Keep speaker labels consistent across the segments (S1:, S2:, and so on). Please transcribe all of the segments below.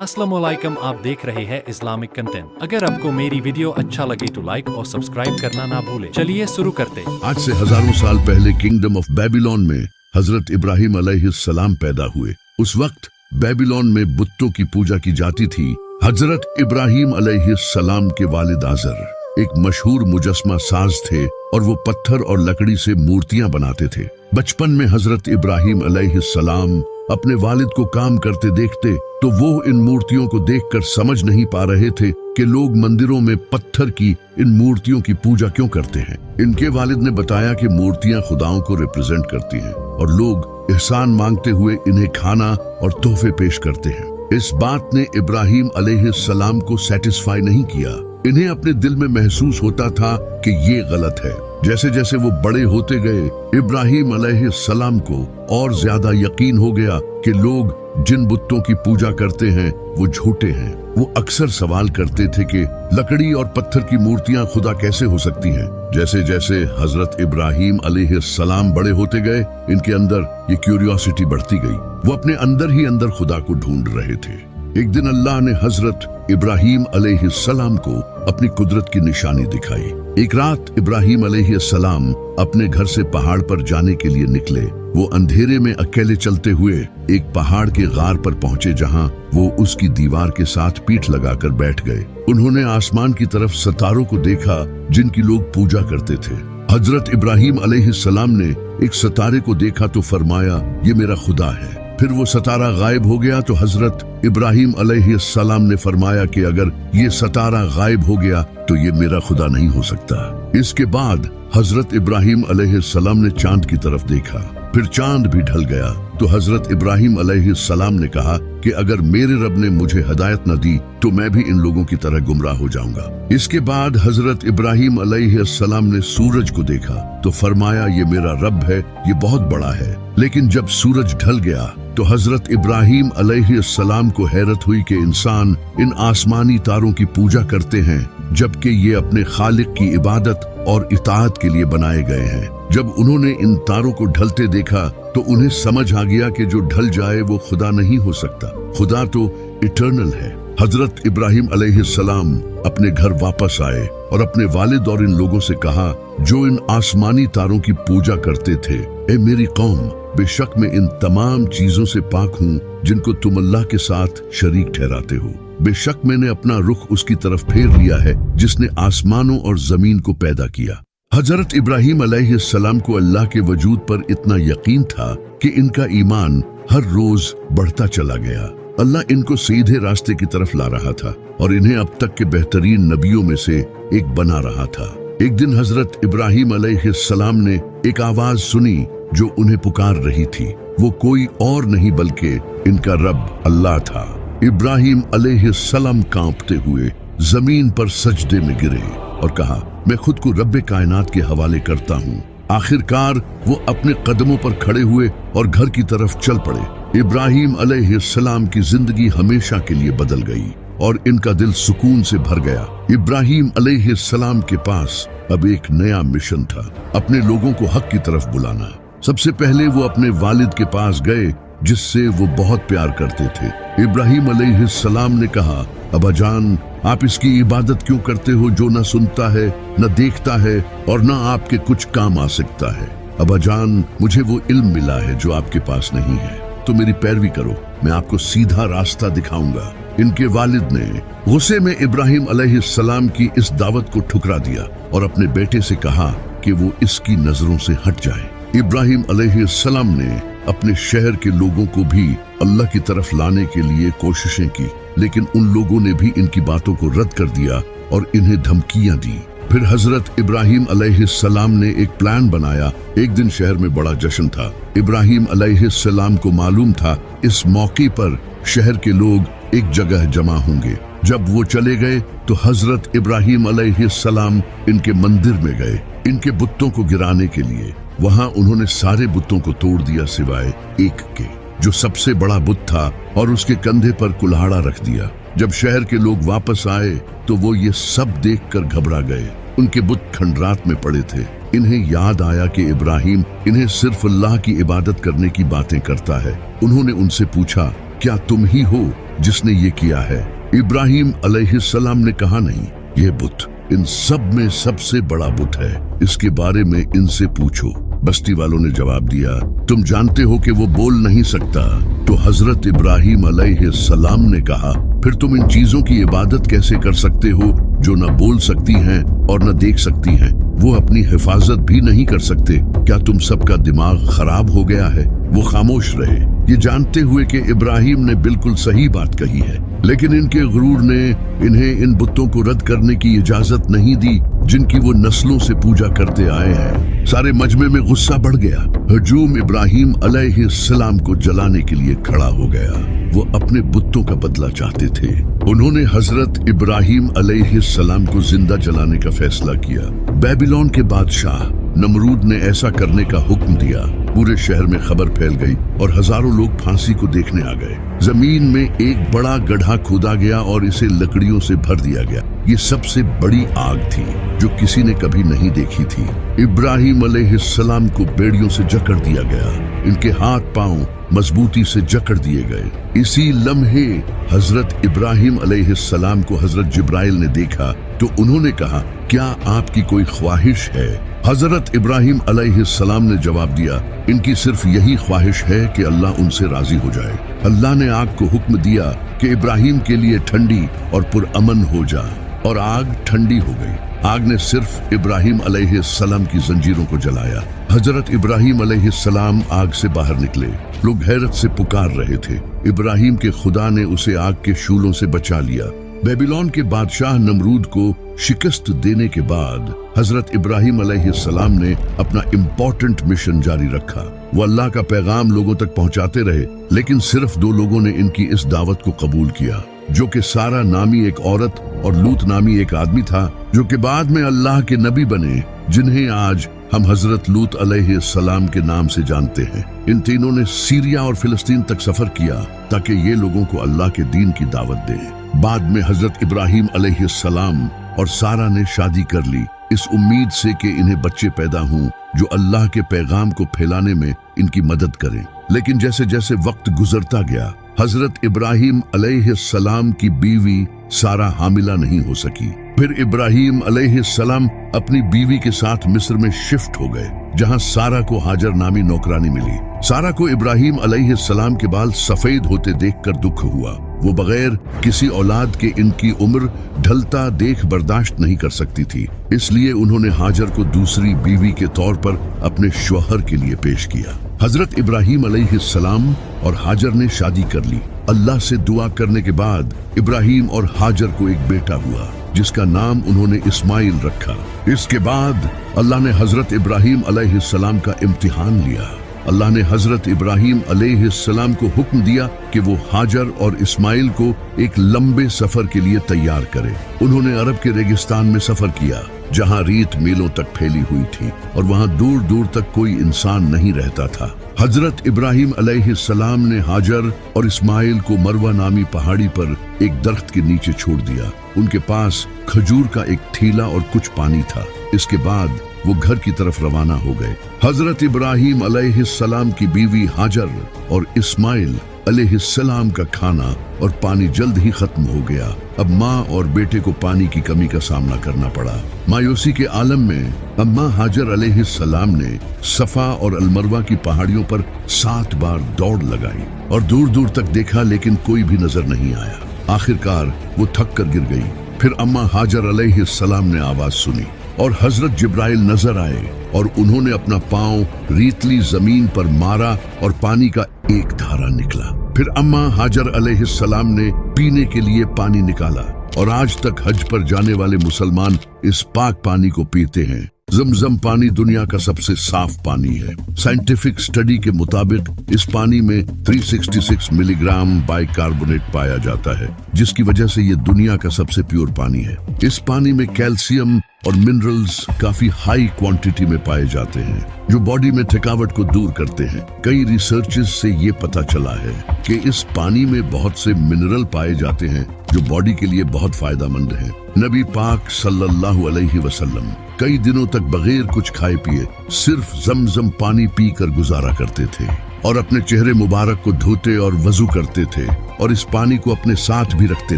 S1: अस्सलामुअलैकुम, आप देख रहे हैं इस्लामिक कंटेंट। अगर आपको मेरी वीडियो अच्छा लगे तो लाइक और सब्सक्राइब करना ना भूलें। चलिए शुरू करते हैं।
S2: आज से हजारों साल पहले किंगडम ऑफ बेबीलोन में हजरत इब्राहिम अलैहिस्सलाम पैदा हुए। उस वक्त बेबीलोन में बुतों की पूजा की जाती थी। हजरत इब्राहिम अलैहिस्सलाम के वालिद आजर एक मशहूर मुजस्मा साज थे और वो पत्थर और लकड़ी से मूर्तियां बनाते थे। बचपन में हजरत इब्राहिम अलैहिस्सलाम अपने वालिद को काम करते देखते तो वो इन मूर्तियों को देखकर समझ नहीं पा रहे थे कि लोग मंदिरों में पत्थर की इन मूर्तियों की पूजा क्यों करते हैं। इनके वालिद ने बताया कि मूर्तियां खुदाओं को रिप्रेजेंट करती हैं और लोग एहसान मांगते हुए इन्हें खाना और तोहफे पेश करते हैं। इस बात ने इब्राहिम अलैहिस्सलाम को सेटिस्फाई नहीं किया। इन्हें अपने दिल में महसूस होता था कि ये गलत है। जैसे जैसे वो बड़े होते गए, इब्राहिम अलैहिस्सलाम को और ज्यादा यकीन हो गया कि लोग जिन बुतों की पूजा करते हैं वो झूठे हैं। वो अक्सर सवाल करते थे कि लकड़ी और पत्थर की मूर्तियां खुदा कैसे हो सकती हैं। जैसे जैसे हजरत इब्राहिम अलैहिस्सलाम बड़े होते गए, इनके अंदर ये क्यूरियोसिटी बढ़ती गई। वो अपने अंदर ही अंदर खुदा को ढूंढ रहे थे। एक दिन अल्लाह ने हजरत इब्राहिम अलैहिस्सलाम को अपनी कुदरत की निशानी दिखाई। एक रात इब्राहिम अलैहिस्सलाम अपने घर से पहाड़ पर जाने के लिए निकले। वो अंधेरे में अकेले चलते हुए एक पहाड़ के गार पर पहुंचे, जहां वो उसकी दीवार के साथ पीठ लगाकर बैठ गए। उन्होंने आसमान की तरफ सितारों को देखा जिनकी लोग पूजा करते थे। हजरत इब्राहिम अलैहिस्सलाम ने एक सितारे को देखा तो फरमाया, ये मेरा खुदा है। फिर वो सितारा गायब हो गया तो हजरत इब्राहिम अलैहिस्सलाम ने फरमाया कि अगर ये सितारा गायब हो गया तो ये मेरा खुदा नहीं हो सकता। इसके बाद हजरत इब्राहिम अलैहिस्सलाम ने चांद की तरफ देखा, फिर चांद भी ढल गया तो हजरत इब्राहिम अलैहिस्सलाम ने कहा कि अगर मेरे रब ने मुझे हिदायत न दी तो मैं भी इन लोगों की तरह गुमराह हो जाऊंगा। इसके बाद हजरत इब्राहिम अलैहिस्सलाम ने सूरज को देखा तो फरमाया, ये मेरा रब है, ये बहुत बड़ा है। लेकिन जब सूरज ढल गया तो हजरत इब्राहिम अलैहिस्सलाम को हैरत हुई कि इंसान इन आसमानी तारों की पूजा करते हैं जबकि ये अपने खालिक की इबादत और इताअत के लिए बनाए गए हैं। जब उन्होंने इन तारों को ढलते देखा तो उन्हें समझ आ गया कि जो ढल जाए वो खुदा नहीं हो सकता। खुदा तो इटर्नल है। हजरत इब्राहिम अलैहिस्सलाम अपने घर वापस आए और अपने वालिद और इन लोगों से कहा जो इन आसमानी तारों की पूजा करते थे, ए मेरी कौम, बेशक मैं इन तमाम चीजों से पाक हूँ जिनको तुम अल्लाह के साथ शरीक ठहराते हो। बेशक मैंने अपना रुख उसकी तरफ फेर लिया है जिसने आसमानों और जमीन को पैदा किया। हजरत इब्राहिम अलैहिस्सलाम को अल्लाह के वजूद पर इतना यकीन था कि इनका ईमान हर रोज बढ़ता चला गया। अल्लाह इनको सीधे रास्ते की तरफ ला रहा था और इन्हें अब तक के बेहतरीन नबियों में से एक बना रहा था। एक दिन हजरत इब्राहिम अलैहिस्सलाम ने एक आवाज सुनी जो उन्हें पुकार रही थी। वो कोई और नहीं बल्कि इनका रब अल्लाह था। इब्राहिम अलैहिस्सलाम कांपते हुए जमीन पर सजदे में गिरे और कहा, मैं खुद को रब्बे कायनात के हवाले करता हूँ। आखिरकार वो अपने कदमों पर खड़े हुए और घर की तरफ चल पड़े। इब्राहिम अलैहिस्सलाम की जिंदगी हमेशा के लिए बदल गई और इनका दिल सुकून से भर गया। इब्राहिम अलैहिस्सलाम के पास अब एक नया मिशन था, अपने लोगों को हक की तरफ बुलाना। सबसे पहले वो अपने वालिद के पास गए जिससे वो बहुत प्यार करते थे। इब्राहिम अलैहिस्सलाम ने कहा, अब्बा जान, आप इसकी इबादत क्यों करते हो जो न सुनता है, न देखता है और न आपके कुछ काम आ सकता है। अब्बा जान, मुझे वो इल्म मिला है जो आपके पास नहीं है, तो मेरी पैरवी करो, मैं आपको सीधा रास्ता दिखाऊंगा। इनके वालिद ने गुस्से में इब्राहिम अलैहिस्सलाम की इस दावत को ठुकरा दिया और अपने बेटे से कहा कि वो इसकी नजरों से हट जाए। इब्राहिम अलैहिस्सलाम ने अपने शहर के लोगों को भी अल्लाह की तरफ लाने के लिए कोशिशें की, लेकिन उन लोगों ने भी इनकी बातों को रद्द कर दिया और इन्हें धमकियां दी। फिर हजरत इब्राहिम अलैहिस्सलाम ने एक प्लान बनाया। एक दिन शहर में बड़ा जश्न था। इब्राहिम अलैहिस्सलाम को मालूम था इस मौके पर शहर के लोग एक जगह जमा होंगे। जब वो चले गए तो हजरत इब्राहिम अलैहिस्सलाम इनके मंदिर में गए इनके बुतों को गिराने के लिए। वहां उन्होंने सारे बुतों को तोड़ दिया सिवाय एक के, जो सबसे बड़ा बुत था, और उसके कंधे पर कुल्हाड़ा रख दिया। जब शहर के लोग वापस आए तो वो ये सब देखकर घबरा गए। उनके बुत खंडरात में पड़े थे। इन्हें याद आया कि इब्राहिम इन्हें सिर्फ अल्लाह की इबादत करने की बातें करता है। उन्होंने उनसे पूछा, क्या तुम ही हो जिसने ये किया है? इब्राहिम अलैहिस्सलाम ने कहा, नहीं, ये बुत इन सब में सबसे बड़ा बुत है, इसके बारे में इनसे पूछो। बस्ती वालों ने जवाब दिया, तुम जानते हो कि वो बोल नहीं सकता। तो हजरत इब्राहिम अलैहिस्सलाम ने कहा, फिर तुम इन चीजों की इबादत कैसे कर सकते हो जो न बोल सकती हैं और न देख सकती हैं? वो अपनी हिफाजत भी नहीं कर सकते। क्या तुम सबका दिमाग खराब हो गया है? वो खामोश रहे, ये जानते हुए कि इब्राहिम ने बिल्कुल सही बात कही है, लेकिन इनके गुरूर ने इन्हें इन बुतों को रद्द करने की इजाजत नहीं दी जिनकी वो नस्लों से पूजा करते आए हैं। सारे मजमे में गुस्सा बढ़ गया। हजूम इब्राहिम अलैहिस्सलाम को जलाने के लिए खड़ा हो गया। वो अपने बुतों का बदला चाहते थे। उन्होंने हजरत इब्राहिम अलैहिस्सलाम को जिंदा जलाने का फैसला किया। बेबीलोन के बादशाह नमरूद ने ऐसा करने का हुक्म दिया। पूरे शहर में खबर फैल गई और हजारों लोग फांसी को देखने आ गए। जमीन में एक बड़ा गड्ढा खोदा गया और इसे लकड़ियों से भर दिया गया। ये सबसे बड़ी आग थी जो किसी ने कभी नहीं देखी थी। इब्राहिम अलैहिस्सलाम को बेड़ियों से जकड़ दिया गया। इनके हाथ पांव मजबूती से जकड़ दिए गए। इसी लम्हे हजरत इब्राहिम अलैहिस्सलाम को हजरत जिब्राइल ने देखा तो उन्होंने कहा, क्या आपकी कोई ख्वाहिश है? हजरत इब्राहिम अलैहिस्सलाम ने जवाब दिया, इनकी सिर्फ यही ख्वाहिश है कि अल्लाह उनसे राजी हो जाए। अल्लाह ने आग को हुक्म दिया कि इब्राहिम के लिए ठंडी और पुरअमन हो जा, और आग ठंडी हो गई। आग ने सिर्फ इब्राहिम अलैहिस्सलाम की जंजीरों को जलाया। हजरत इब्राहिम अलैहिस्सलाम आग से बाहर निकले। लोग हैरत से पुकार रहे थे। इब्राहिम के खुदा ने उसे आग के शूलों से बचा लिया। बेबीलोन के बादशाह नमरूद को शिकस्त देने के बाद हजरत इब्राहिम अलैहिस्सलाम ने अपना इम्पोर्टेंट मिशन जारी रखा। वो अल्लाह का पैगाम लोगों तक पहुंचाते रहे, लेकिन सिर्फ 2 लोगों ने इनकी इस दावत को कबूल किया, जो कि सारा नामी एक औरत और लूत नामी एक आदमी था, जो कि बाद में अल्लाह के नबी बने, जिन्हें आज हम हजरत लूत अलैहिस्सलाम के नाम से जानते हैं। इन तीनों ने सीरिया और फिलिस्तीन तक सफर किया ताकि ये लोगों को अल्लाह के दीन की दावत दें। बाद में हजरत इब्राहिम अलैहिस्सलाम और सारा ने शादी कर ली, इस उम्मीद से कि इन्हें बच्चे पैदा हों जो अल्लाह के पैगाम को फैलाने में इनकी मदद करें। लेकिन जैसे जैसे वक्त गुजरता गया, हजरत इब्राहिम अलैहिस्सलाम की बीवी सारा हामिला नहीं हो सकी। फिर इब्राहिम अलैहिस्सलाम अपनी बीवी के साथ मिस्र में शिफ्ट हो गए, जहां सारा को हाजर नामी नौकरानी मिली। सारा को इब्राहिम अलैहिस्सलाम के बाल सफेद होते देखकर दुख हुआ। वो बगैर किसी औलाद के इनकी उम्र ढलता देख बर्दाश्त नहीं कर सकती थी, इसलिए उन्होंने हाजर को दूसरी बीवी के तौर पर अपने शौहर के लिए पेश किया। हजरत इब्राहिम अलैहिस्सलाम और हाजर ने शादी कर ली। अल्लाह से दुआ करने के बाद इब्राहिम और हाजर को एक बेटा हुआ, जिसका नाम उन्होंने इस्माइल रखा। इसके बाद अल्लाह ने हजरत इब्राहिम अलैहिस्सलाम का इम्तिहान लिया। अल्लाह ने हजरत इब्राहिम अलैहिस्सलाम को हुक्म दिया कि वो हाजर और इस्माइल को एक लंबे सफर के लिए तैयार करे। उन्होंने अरब के रेगिस्तान में सफर किया, जहां रेत मीलों तक फैली हुई थी और वहां दूर दूर तक कोई इंसान नहीं रहता था। हजरत इब्राहिम अलैहिस्सलाम ने हाजर और इस्माइल को मरवा नामी पहाड़ी पर एक दरख्त के नीचे छोड़ दिया। उनके पास खजूर का एक थैला और कुछ पानी था। इसके बाद वो घर की तरफ रवाना हो गए। हजरत इब्राहिम अलैहिस्सलाम की बीवी हाजर और इस्माइल अलैहिस्सलाम का खाना और पानी जल्द ही खत्म हो गया। अब माँ और बेटे को पानी की कमी का सामना करना पड़ा। मायूसी के आलम में अम्मा हाजर अलैहिस्सलाम ने सफा और अलमरवा की पहाड़ियों पर 7 बार दौड़ लगाई और दूर दूर तक देखा, लेकिन कोई भी नजर नहीं आया। आखिरकार वो थक कर गिर गई। फिर अम्मा हाजर अलैहिस्सलाम ने आवाज सुनी और हजरत जिब्राइल नजर आए और उन्होंने अपना पांव रेतली जमीन पर मारा और पानी का एक धारा निकला। फिर अम्मा हाजर अलैहिस्सलाम ने पीने के लिए पानी निकाला और आज तक हज पर जाने वाले मुसलमान इस पाक पानी को पीते हैं। ज़मज़म पानी दुनिया का सबसे साफ पानी है। साइंटिफिक स्टडी के मुताबिक इस पानी में 366 मिलीग्राम बाइकार्बोनेट पाया जाता है, जिसकी वजह से ये दुनिया का सबसे प्योर पानी है। इस पानी में कैल्शियम और मिनरल्स काफी हाई क्वांटिटी में पाए जाते हैं, जो बॉडी में थकावट को दूर करते हैं। कई रिसर्चेस से ये पता चला है कि इस पानी में बहुत से मिनरल पाए जाते हैं जो बॉडी के लिए बहुत फायदेमंद हैं। नबी पाक सल्लल्लाहु अलैहि वसल्लम कई दिनों तक बगैर कुछ खाए पिए सिर्फ ज़मज़म पानी पीकर गुजारा करते थे और अपने चेहरे मुबारक को धोते और वजू करते थे और इस पानी को अपने साथ भी रखते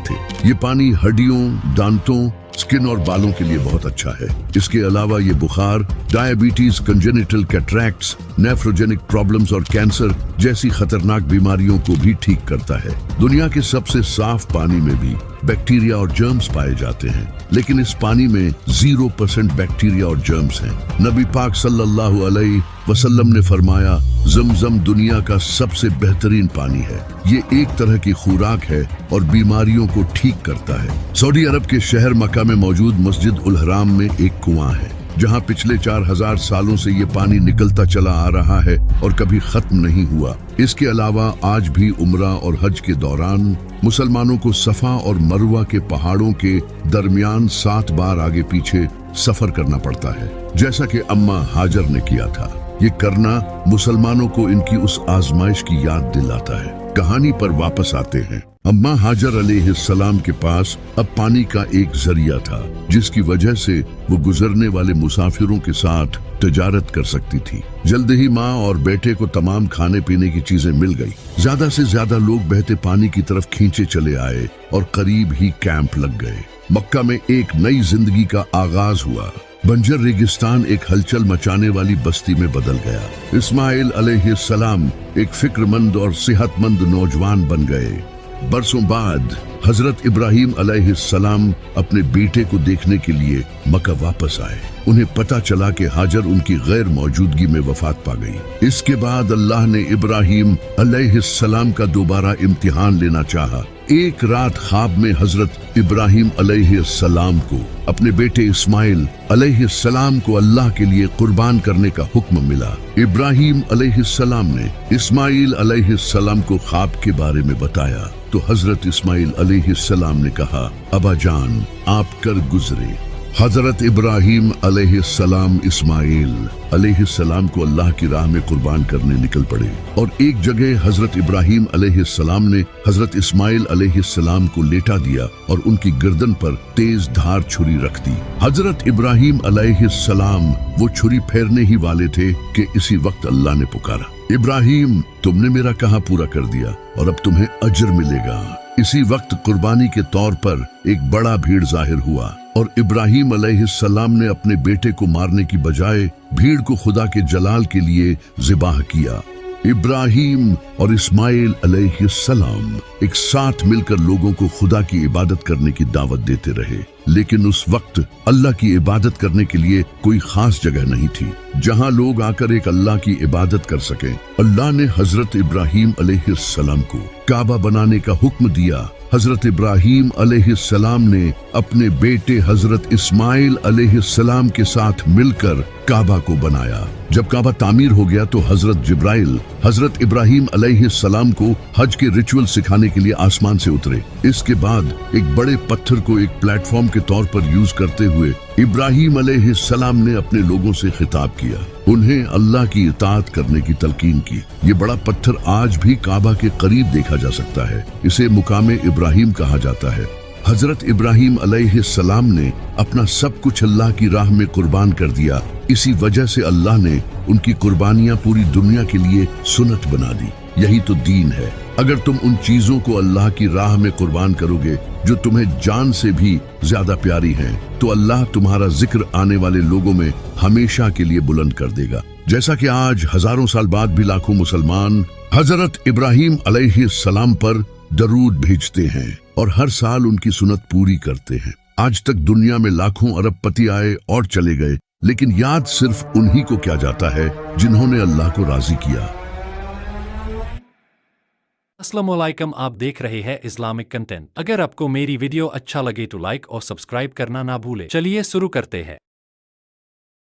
S2: थे। ये पानी हड्डियों, दांतों, स्किन और बालों के लिए बहुत अच्छा है। इसके अलावा ये बुखार, diabetes, congenital cataracts, nephrogenic problems और कैंसर जैसी खतरनाक बीमारियों को भी ठीक करता है। दुनिया के सबसे साफ पानी में भी बैक्टीरिया और जर्म्स पाए जाते हैं, लेकिन इस पानी में 0% बैक्टीरिया और जर्म्स हैं। नबी पाक सल्लल्लाहु अलैहि वसल्लम ने फरमाया, ज़मज़म दुनिया का सबसे बेहतरीन पानी है। ये एक तरह की खुराक है और बीमारियों को ठीक करता है। सऊदी अरब के शहर मक्का में मौजूद मस्जिद उल हराम में एक कुआं है, जहां पिछले 4000 सालों से ये पानी निकलता चला आ रहा है और कभी खत्म नहीं हुआ। इसके अलावा आज भी उम्रा और हज के दौरान मुसलमानों को सफा और मरवा के पहाड़ों के दरमियान 7 बार आगे पीछे सफर करना पड़ता है, जैसा कि अम्मा हाजर ने किया था। ये करना मुसलमानों को इनकी उस आजमाइश की याद दिलाता है। कहानी पर वापस आते हैं। अम्मा हाजर अलैहिस्सलाम के पास अब पानी का एक जरिया था, जिसकी वजह से वो गुजरने वाले मुसाफिरों के साथ तिजारत कर सकती थी। जल्द ही माँ और बेटे को तमाम खाने पीने की चीजें मिल गई। ज्यादा से ज्यादा लोग बहते पानी की तरफ खींचे चले आए और करीब ही कैंप लग गए। मक्का में एक नई जिंदगी का आगाज हुआ। बंजर रेगिस्तान एक हलचल मचाने वाली बस्ती में बदल गया। इस्माइल अलैहिस्सलाम एक फिक्रमंद और सेहतमंद नौजवान बन गए। बरसों बाद हजरत इब्राहीम अलैहिस्सलाम अपने बेटे को देखने के लिए मक्का वापस आए। उन्हें पता चला कि हाजर उनकी गैर मौजूदगी में वफात पा गई। इसके बाद अल्लाह ने इब्राहीम अलैहिस्सलाम का दोबारा इम्तिहान लेना चाहा। एक रात ख्वाब में हजरत इब्राहीम अलैहिस्सलाम को अपने बेटे इस्माइल अलैहिस्सलाम को अल्लाह के लिए कुर्बान करने का हुक्म मिला। इब्राहीम अलैहिस्सलाम ने इस्माइल अलैहिस्सलाम को ख्वाब के बारे में बताया तो हजरत इस्माइल अलैहिस्सलाम ने कहा, अबा जान आप कर गुजरे। हजरत इब्राहीम अलैहिस्सलाम इस्माइल अलैहिस्सलाम को अल्लाह की राह में कुर्बान करने निकल पड़े और एक जगह हजरत इब्राहीम अलैहिस्सलाम ने हजरत इस्माइल अलैहिस्सलाम को लेटा दिया और उनकी गर्दन पर तेज धार छुरी रख दी। हजरत इब्राहीम अलैहिस्सलाम वो छुरी फेरने ही वाले थे कि इसी वक्त अल्लाह ने पुकारा, इब्राहीम तुमने मेरा कहा पूरा कर दिया और अब तुम्हें अजर मिलेगा। इसी वक्त कुर्बानी के तौर पर एक बड़ा भीड़ जाहिर हुआ और इब्राहीम अलैहिस्सलाम ने अपने बेटे को मारने की बजाय भीड़ को खुदा के जलाल के लिए ज़िबाह किया। इब्राहीम और इस्माइल अलैहिस्सलाम एक साथ मिलकर लोगों को खुदा की इबादत करने की दावत देते रहे, लेकिन उस वक्त अल्लाह की इबादत करने के लिए कोई खास जगह नहीं थी जहां लोग आकर एक अल्लाह की इबादत कर सकें। अल्लाह ने हजरत इब्राहीम अलैहिस्सलाम को काबा बनाने का हुक्म दिया। हजरत इब्राहीम अलैहिस्सलाम ने अपने बेटे हजरत इस्माइल अलैहिस्सलाम के साथ मिलकर काबा को बनाया। जब काबा तामीर हो गया तो हजरत जिब्राइल हजरत इब्राहीम अलैहिस्सलाम को हज के रिचुअल सिखाने के लिए आसमान से उतरे। इसके बाद एक बड़े पत्थर को एक प्लेटफॉर्म के तौर पर यूज करते हुए इब्राहीम अलैहिस्सलाम ने अपने लोगों से खिताब किया, उन्हें अल्लाह की इताअत करने की तलकीन की। ये बड़ा पत्थर आज भी काबा के करीब देखा जा सकता है। इसे मुकामे इब्राहीम कहा जाता है। हजरत इब्राहीम अलैहिस्सलाम ने अपना सब कुछ अल्लाह की राह में कुर्बान कर दिया। इसी वजह से अल्लाह ने उनकी कुर्बानियां पूरी दुनिया के लिए सुन्नत बना दी। यही तो दीन है। अगर तुम उन चीजों को अल्लाह की राह में कुर्बान करोगे जो तुम्हें जान से भी ज्यादा प्यारी हैं, तो अल्लाह तुम्हारा जिक्र आने वाले लोगों में हमेशा के लिए बुलंद कर देगा। जैसा कि आज हजारों साल बाद भी लाखों मुसलमान हजरत इब्राहीम अलैहिस्सलाम पर दरूद भेजते हैं और हर साल उनकी सुन्नत पूरी करते हैं। आज तक दुनिया में लाखों अरबपति आए और चले गए, लेकिन याद सिर्फ उन्हीं को किया जाता है जिन्होंने अल्लाह को राजी किया।
S1: अस्सलाम वालेकुम, आप देख रहे हैं इस्लामिक कंटेंट। अगर आपको मेरी वीडियो अच्छा लगे तो लाइक और सब्सक्राइब करना ना भूले। चलिए शुरू करते हैं।